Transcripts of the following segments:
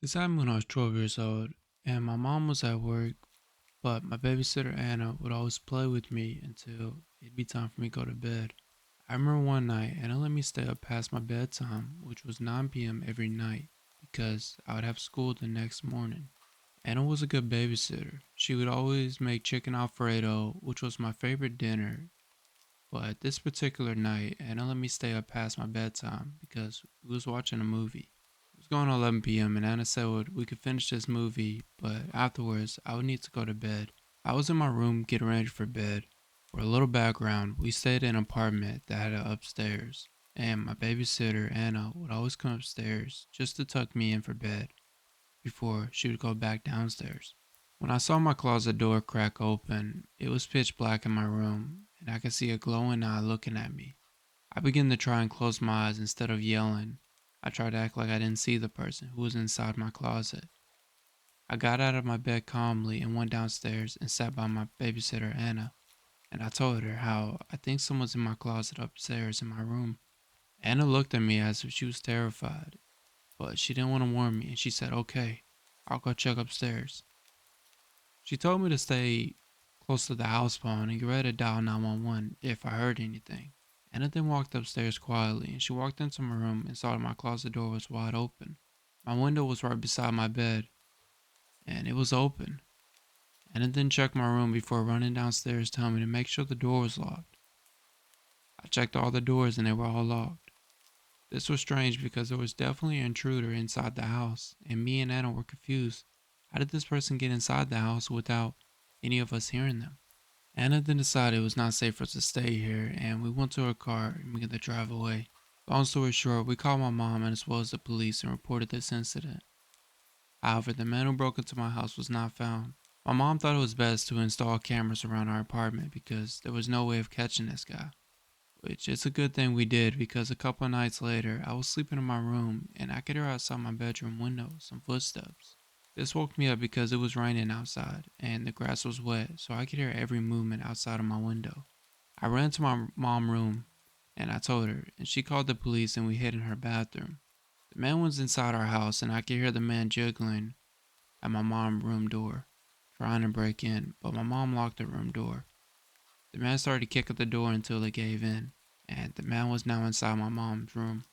This happened when I was 12 years old, and my mom was at work, but my babysitter Anna would always play with me until it'd be time for me to go to bed. I remember one night Anna let me stay up past my bedtime, which was 9 p.m. every night, because I would have school the next morning. Anna was a good babysitter. She would always make chicken Alfredo, which was my favorite dinner, but this particular night, Anna let me stay up past my bedtime because we was watching a movie. It was going on 11 p.m. and Anna said we could finish this movie, but afterwards I would need to go to bed. I was in my room getting ready for bed. For a little background, we stayed in an apartment that had an upstairs, and my babysitter Anna would always come upstairs just to tuck me in for bed before she would go back downstairs. When I saw my closet door crack open, it was pitch black in my room, and I could see a glowing eye looking at me. I began to try and close my eyes instead of yelling. I tried to act like I didn't see the person who was inside my closet. I got out of my bed calmly and went downstairs and sat by my babysitter Anna, and I told her how I think someone's in my closet upstairs in my room. Anna looked at me as if she was terrified, but she didn't want to warn me, and she said, "Okay, I'll go check upstairs." She told me to stay close to the house phone and get ready to dial 911 if I heard anything. Anna then walked upstairs quietly, and she walked into my room and saw that my closet door was wide open. My window was right beside my bed, and it was open. Anna then checked my room before running downstairs telling me to make sure the door was locked. I checked all the doors and they were all locked. This was strange because there was definitely an intruder inside the house, and me and Anna were confused. How did this person get inside the house without any of us hearing them? Anna then decided it was not safe for us to stay here, and we went to her car and began to drive away. Long story short, we called my mom and as well as the police and reported this incident. However, the man who broke into my house was not found. My mom thought it was best to install cameras around our apartment because there was no way of catching this guy. Which is a good thing we did because a couple of nights later, I was sleeping in my room and I could hear outside my bedroom window some footsteps. This woke me up because it was raining outside and the grass was wet, so I could hear every movement outside of my window. I ran to my mom's room and I told her, and she called the police and we hid in her bathroom. The man was inside our house and I could hear the man jiggling at my mom's room door, trying to break in, but my mom locked the room door. The man started to kick at the door until it gave in, and the man was now inside my mom's room.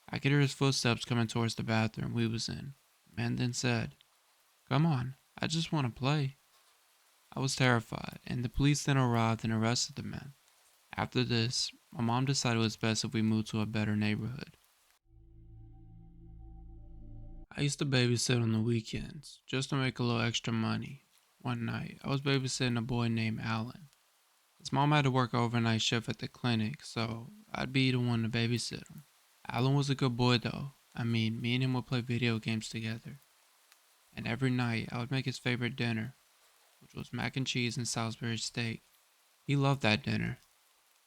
I could hear his footsteps coming towards the bathroom we was in. The man then said, "Come on, I just want to play." I was terrified, and the police then arrived and arrested the man. After this, my mom decided it was best if we moved to a better neighborhood. I used to babysit on the weekends, just to make a little extra money. One night, I was babysitting a boy named Alan. His mom had to work overnight shift at the clinic, so I'd be the one to babysit him. Alan was a good boy though. I mean, me and him would play video games together. And every night I would make his favorite dinner, which was mac and cheese and Salisbury steak. He loved that dinner.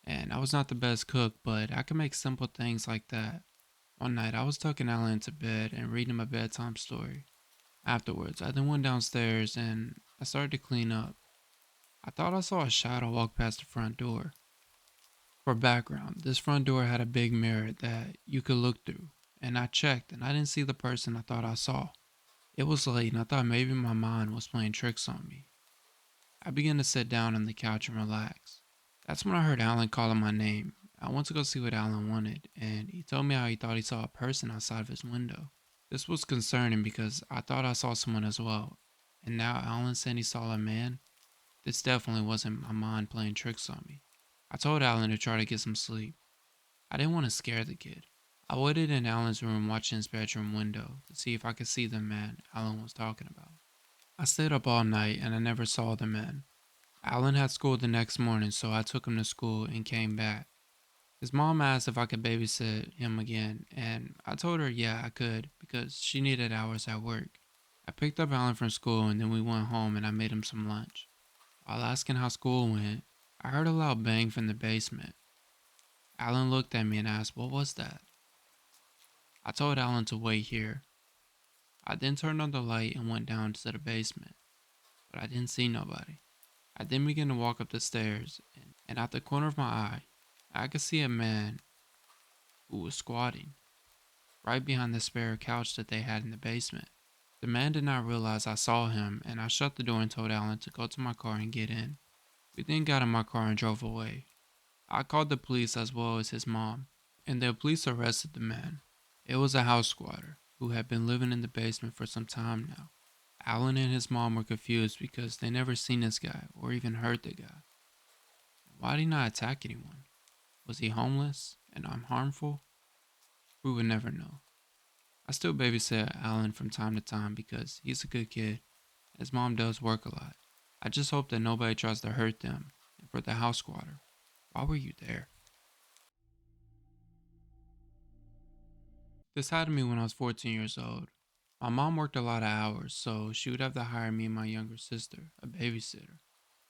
And I was not the best cook, but I could make simple things like that. One night I was tucking Alan into bed and reading him a bedtime story. Afterwards, I then went downstairs and I started to clean up. I thought I saw a shadow walk past the front door. For background, this front door had a big mirror that you could look through, and I checked and I didn't see the person I thought I saw. It was late and I thought maybe my mind was playing tricks on me. I began to sit down on the couch and relax. That's when I heard Alan calling my name. I went to go see what Alan wanted, and he told me how he thought he saw a person outside of his window. This was concerning because I thought I saw someone as well, and now Alan said he saw a man. This definitely wasn't my mind playing tricks on me. I told Alan to try to get some sleep. I didn't want to scare the kid. I waited in Alan's room watching his bedroom window to see if I could see the man Alan was talking about. I stayed up all night and I never saw the man. Alan had school the next morning, so I took him to school and came back. His mom asked if I could babysit him again, and I told her yeah, I could because she needed hours at work. I picked up Alan from school and then we went home and I made him some lunch. While asking how school went, I heard a loud bang from the basement. Alan looked at me and asked, "What was that?" I told Alan to wait here. I then turned on the light and went down to the basement, but I didn't see nobody. I then began to walk up the stairs, and out the corner of my eye, I could see a man who was squatting right behind the spare couch that they had in the basement. The man did not realize I saw him, and I shut the door and told Alan to go to my car and get in. We then got in my car and drove away. I called the police as well as his mom, and the police arrested the man. It was a house squatter who had been living in the basement for some time now. Alan and his mom were confused because they never seen this guy or even heard the guy. Why did he not attack anyone? Was he homeless and harmful? We would never know. I still babysit Alan from time to time because he's a good kid. His mom does work a lot. I just hope that nobody tries to hurt them. And for the house squatter, why were you there? This happened to me when I was 14 years old. My mom worked a lot of hours, so she would have to hire me and my younger sister, a babysitter,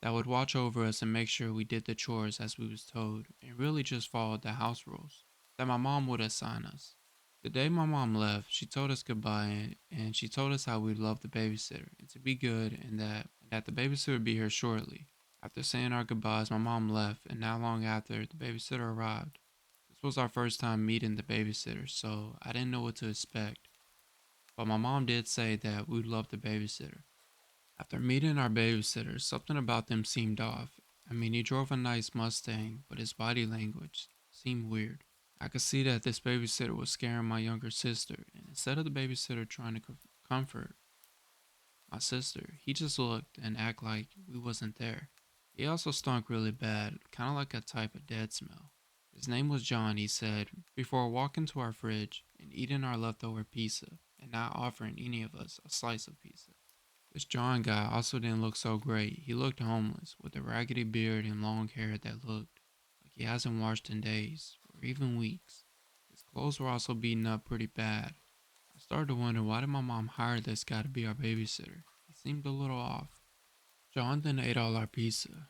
that would watch over us and make sure we did the chores as we was told and really just followed the house rules that my mom would assign us. The day my mom left, she told us goodbye and she told us how we loved the babysitter and to be good and that the babysitter would be here shortly. After saying our goodbyes, my mom left and not long after, the babysitter arrived. This was our first time meeting the babysitter, so I didn't know what to expect. But my mom did say that we loved the babysitter. After meeting our babysitter, something about them seemed off. I mean, he drove a nice Mustang, but his body language seemed weird. I could see that this babysitter was scaring my younger sister, and instead of the babysitter trying to comfort my sister, he just looked and acted like we wasn't there. He also stunk really bad, kind of like a type of dead smell. His name was John, he said, before walking to our fridge and eating our leftover pizza and not offering any of us a slice of pizza. This John guy also didn't look so great. He looked homeless, with a raggedy beard and long hair that looked like he hasn't washed in days, or even weeks. His clothes were also beaten up pretty bad. I started to wonder, why did my mom hire this guy to be our babysitter? He seemed a little off. John then ate all our pizza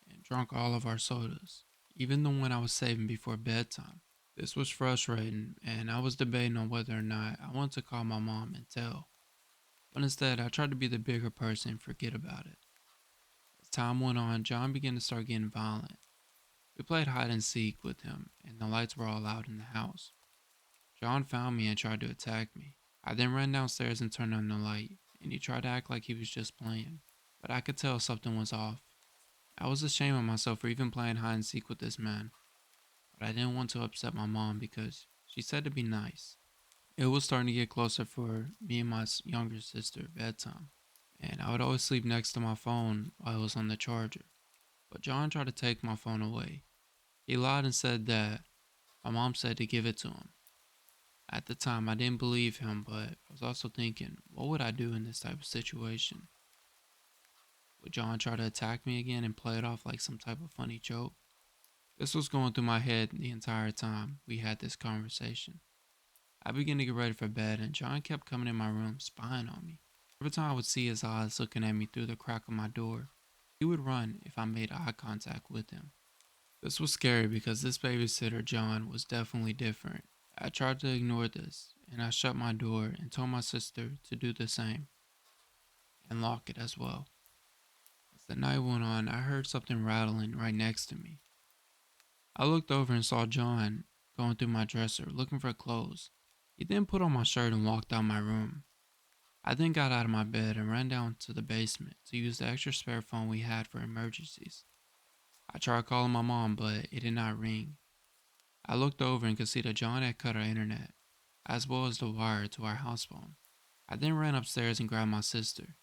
and drank all of our sodas, even the one I was saving before bedtime. This was frustrating, and I was debating on whether or not I wanted to call my mom and tell. But instead, I tried to be the bigger person and forget about it. As time went on, John began to start getting violent. We played hide and seek with him, and the lights were all out in the house. John found me and tried to attack me. I then ran downstairs and turned on the light, and he tried to act like he was just playing. But I could tell something was off. I was ashamed of myself for even playing hide and seek with this man, but I didn't want to upset my mom because she said to be nice. It was starting to get closer for me and my younger sister bedtime, and I would always sleep next to my phone while it was on the charger. But John tried to take my phone away. He lied and said that my mom said to give it to him. At the time, I didn't believe him, but I was also thinking, what would I do in this type of situation? Would John try to attack me again and play it off like some type of funny joke? This was going through my head the entire time we had this conversation. I began to get ready for bed, and John kept coming in my room, spying on me. Every time I would see his eyes looking at me through the crack of my door, he would run if I made eye contact with him. This was scary because this babysitter, John, was definitely different. I tried to ignore this, and I shut my door and told my sister to do the same and lock it as well. As the night went on, I heard something rattling right next to me. I looked over and saw John going through my dresser looking for clothes. He then put on my shirt and walked out my room. I then got out of my bed and ran down to the basement to use the extra spare phone we had for emergencies. I tried calling my mom, but it did not ring. I looked over and could see that John had cut our internet, as well as the wire to our house phone. I then ran upstairs and grabbed my sister.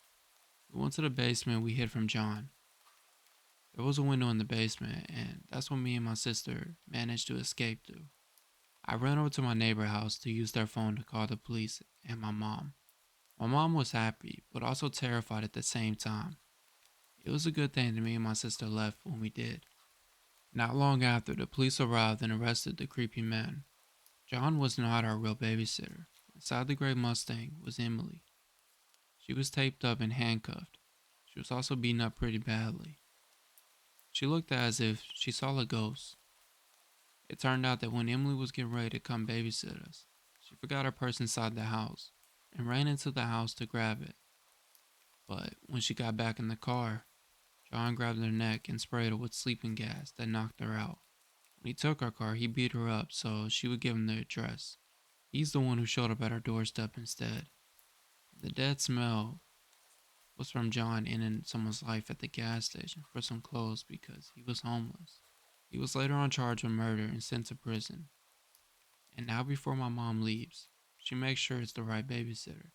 We went to the basement we hid from John. There was a window in the basement, and that's what me and my sister managed to escape through. I ran over to my neighbor's house to use their phone to call the police and my mom. My mom was happy, but also terrified at the same time. It was a good thing that me and my sister left when we did. Not long after, the police arrived and arrested the creepy man. John was not our real babysitter. Inside the gray Mustang was Emily. She was taped up and handcuffed. She was also beaten up pretty badly. She looked as if she saw a ghost. It turned out that when Emily was getting ready to come babysit us, she forgot her purse inside the house and ran into the house to grab it. But when she got back in the car, John grabbed her neck and sprayed her with sleeping gas that knocked her out. When he took her car, he beat her up so she would give him the address. He's the one who showed up at our doorstep instead. The dead smell was from John ending someone's life at the gas station for some clothes because he was homeless. He was later on charged with murder and sent to prison. And now, before my mom leaves, she makes sure it's the right babysitter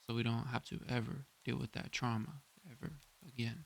so we don't have to ever deal with that trauma ever again.